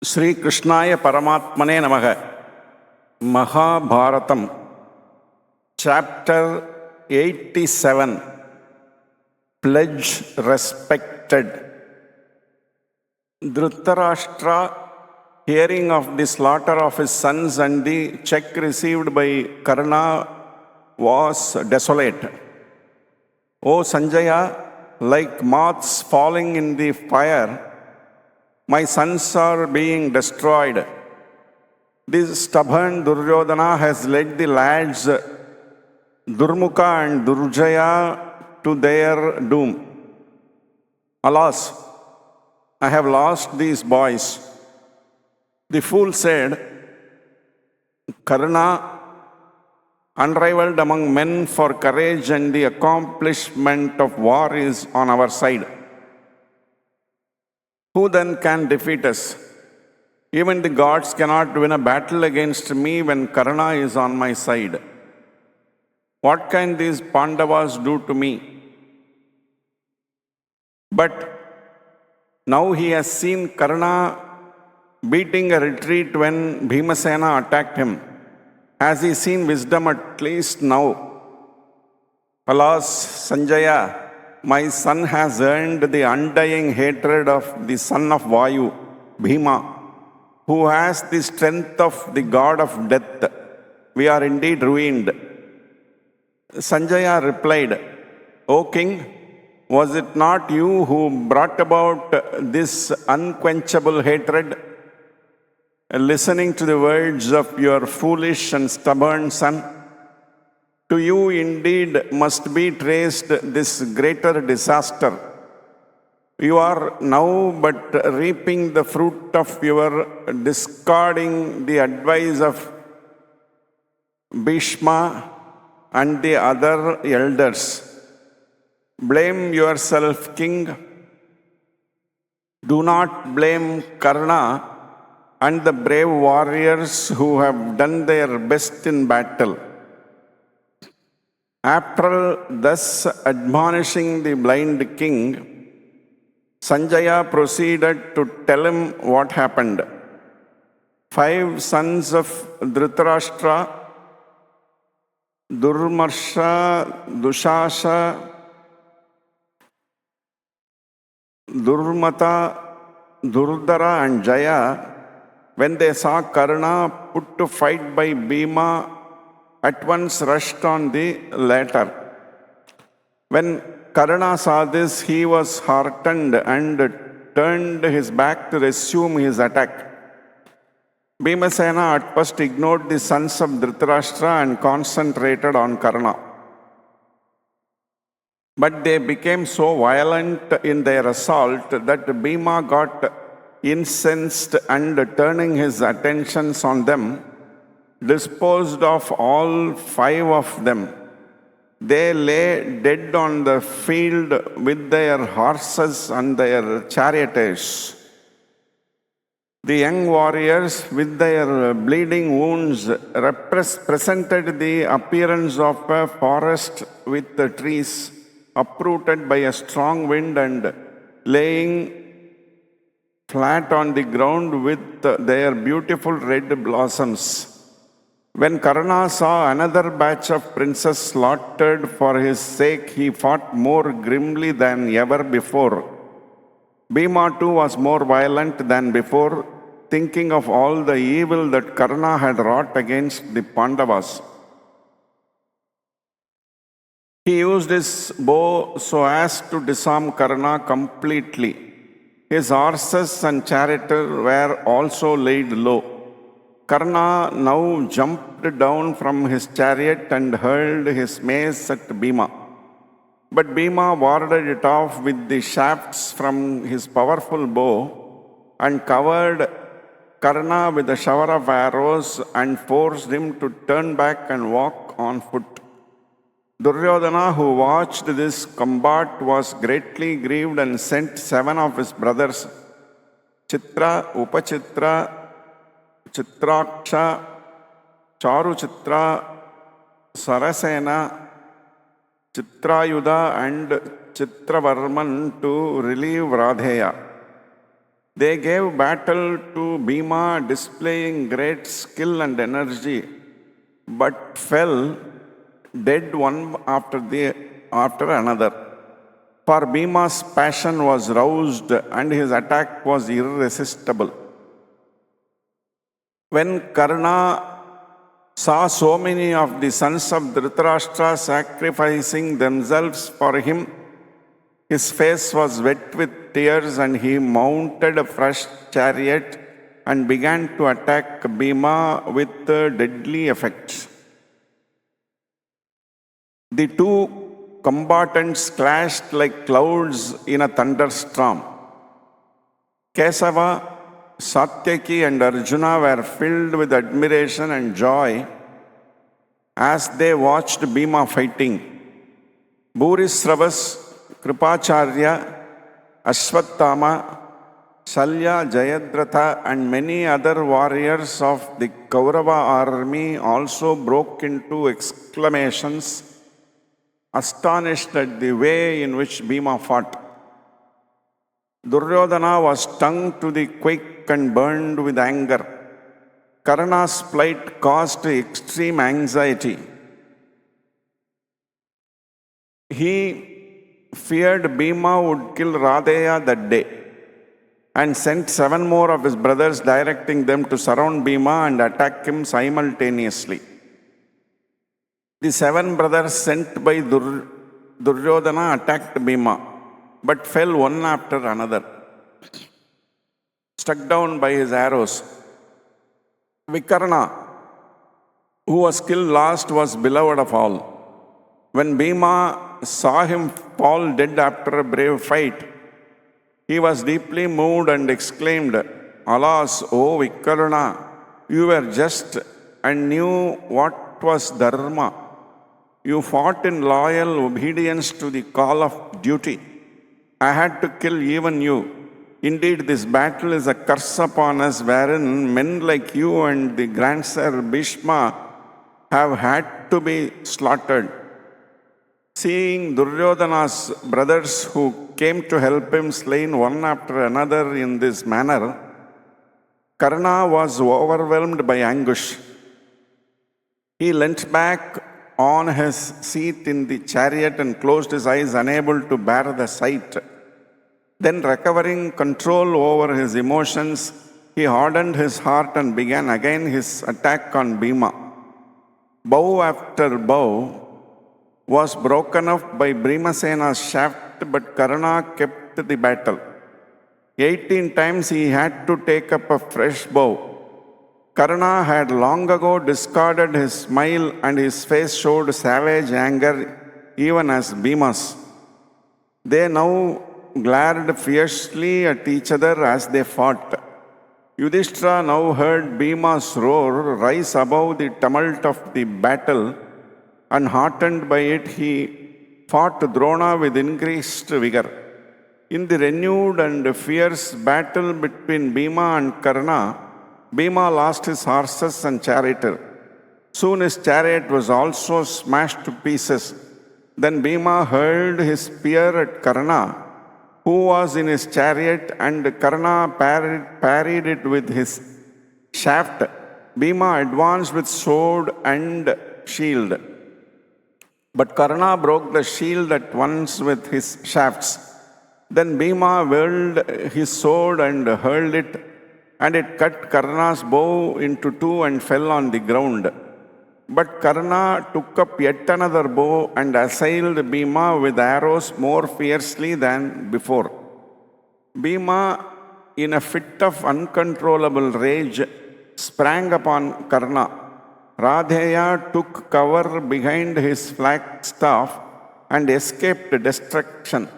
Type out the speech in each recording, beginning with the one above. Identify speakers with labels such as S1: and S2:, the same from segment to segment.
S1: Sri Krishnaya Paramatmane Namaha. Mahabharatham, chapter 87, Pledge respected. Dhritarashtra, hearing of the slaughter of his sons and the check received by Karna, was desolate. O Sanjaya, like moths falling in the fire, my sons are being destroyed. This stubborn Duryodhana has led the lads Durmukha and Durjaya to their doom. Alas, I have lost these boys. The fool said, Karna, unrivaled among men for courage and the accomplishment of war, is on our side. Who then can defeat us? Even the gods cannot win a battle against me when Karna is on my side. What can these Pandavas do to me? But now he has seen Karna beating a retreat when Bhimasena attacked him. Has he seen wisdom at least now? Alas, Sanjaya, my son has earned the undying hatred of the son of Vayu, Bhima, who has the strength of the god of death. We are indeed ruined. Sanjaya replied, O king, was it not you who brought about this unquenchable hatred? Listening to the words of your foolish and stubborn son, to you indeed must be traced this greater disaster. You are now but reaping the fruit of your discarding the advice of Bhishma and the other elders. Blame yourself, king. Do not blame Karna and the brave warriors who have done their best in battle. After thus admonishing the blind king, Sanjaya proceeded to tell him what happened. 5 sons of Dhritarashtra, Durmarsha, Dushasha, Durmata, Durdara and Jaya, when they saw Karna put to fight by Bhima, at once rushed on the latter. When Karna saw this, he was heartened and turned his back to resume his attack. Bhimasena at first ignored the sons of Dhritarashtra and concentrated on Karna. But they became so violent in their assault that Bhima got incensed and, turning his attentions on them, disposed of all 5 of them. They lay dead on the field with their horses and their charioteers. The young warriors, with their bleeding wounds, presented the appearance of a forest with the trees uprooted by a strong wind and laying flat on the ground with their beautiful red blossoms. When Karna saw another batch of princes slaughtered for his sake, he fought more grimly than ever before. Bhima too was more violent than before, thinking of all the evil that Karna had wrought against the Pandavas. He used his bow so as to disarm Karna completely. His horses and charioteers were also laid low. Karna now jumped down from his chariot and hurled his mace at Bhima. But Bhima warded it off with the shafts from his powerful bow and covered Karna with a shower of arrows and forced him to turn back and walk on foot. Duryodhana, who watched this combat, was greatly grieved and sent 7 of his brothers, Chitra, Upachitra, Chitraksha, Charuchitra, Sarasena, Chitrayudha and Chitravarman to relieve Radheya. They gave battle to Bhima, displaying great skill and energy, but fell dead one after another. For Bhima's passion was roused and his attack was irresistible. When Karna saw so many of the sons of Dhritarashtra sacrificing themselves for him, his face was wet with tears and he mounted a fresh chariot and began to attack Bhima with deadly effects. The two combatants clashed like clouds in a thunderstorm. Kesava, Satyaki and Arjuna were filled with admiration and joy as they watched Bhima fighting. Bhurisravas, Kripacharya, Ashwattama, Shalya, Jayadratha and many other warriors of the Kaurava army also broke into exclamations, astonished at the way in which Bhima fought. Duryodhana was stung to the quick and burned with anger. Karna's plight caused extreme anxiety. He feared Bhima would kill Radeya that day and sent 7 more of his brothers, directing them to surround Bhima and attack him simultaneously. The 7 brothers sent by Duryodhana attacked Bhima, but fell one after another, struck down by his arrows. Vikarna, who was killed last, was beloved of all. When Bhima saw him fall dead after a brave fight, he was deeply moved and exclaimed, "Alas, O Vikarna, you were just and knew what was dharma. You fought in loyal obedience to the call of duty. I had to kill even you. Indeed, this battle is a curse upon us, wherein men like you and the grandsire Bhishma have had to be slaughtered." Seeing Duryodhana's brothers who came to help him slain one after another in this manner, Karna was overwhelmed by anguish. He leant back on his seat in the chariot and closed his eyes, unable to bear the sight. Then, recovering control over his emotions, he hardened his heart and began again his attack on Bhima. Bow after bow was broken off by Bhimasena's shaft, but Karna kept the battle. 18 times he had to take up a fresh bow. Karna had long ago discarded his smile and his face showed savage anger even as Bhima's. They now glared fiercely at each other as they fought. Yudhishthira now heard Bhima's roar rise above the tumult of the battle, and heartened by it, he fought Drona with increased vigor. In the renewed and fierce battle between Bhima and Karna, Bhima lost his horses and charioteer. Soon his chariot was also smashed to pieces. Then Bhima hurled his spear at Karna, who was in his chariot, and Karna parried it with his shaft. Bhima advanced with sword and shield, but Karna broke the shield at once with his shafts. Then Bhima whirled his sword and hurled it, and it cut Karna's bow into 2 and fell on the ground. But Karna took up yet another bow and assailed Bhima with arrows more fiercely than before. Bhima, in a fit of uncontrollable rage, sprang upon Karna. Radeya took cover behind his flagstaff and escaped destruction.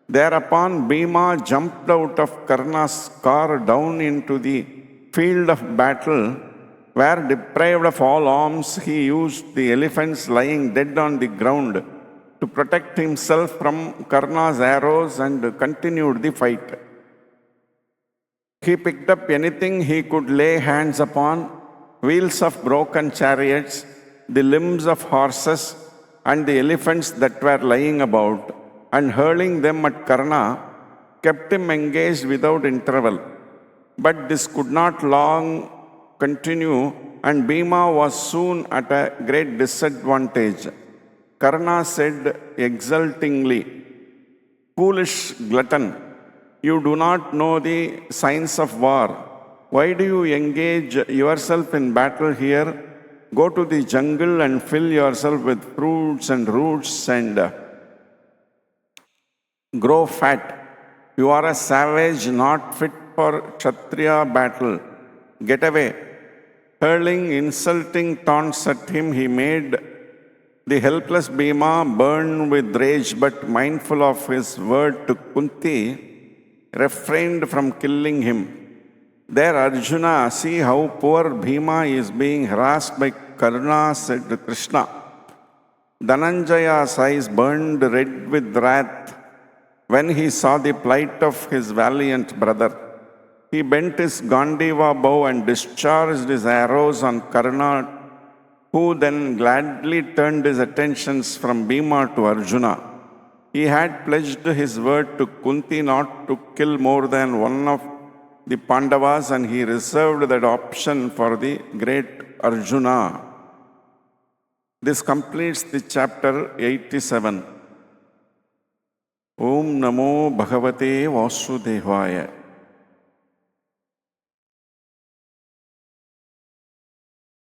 S1: Thereupon Bhima jumped out of Karna's car down into the field of battle, where, deprived of all arms, he used the elephants lying dead on the ground to protect himself from Karna's arrows and continued the fight. He picked up anything he could lay hands upon: wheels of broken chariots, the limbs of horses, and the elephants that were lying about, and hurling them at Karna, kept him engaged without interval. But this could not long continue, and Bhima was soon at a great disadvantage. Karna said exultingly, "Foolish glutton, you do not know the signs of war. Why do you engage yourself in battle here? Go to the jungle and fill yourself with fruits and roots and grow fat. You are a savage not fit for Kshatriya battle. Get away." Hurling insulting taunts at him, he made the helpless Bhima burn with rage, but mindful of his word to Kunti, refrained from killing him. There Arjuna, "See how poor Bhima is being harassed by Karna," said Krishna. Dhananjaya's eyes burned red with wrath when he saw the plight of his valiant brother. He bent his Gandiva bow and discharged his arrows on Karna, who then gladly turned his attentions from Bhima to Arjuna. He had pledged his word to Kunti not to kill more than one of the Pandavas, and he reserved that option for the great Arjuna. This completes the chapter 87. Om Namo Bhagavate Vasudevaya.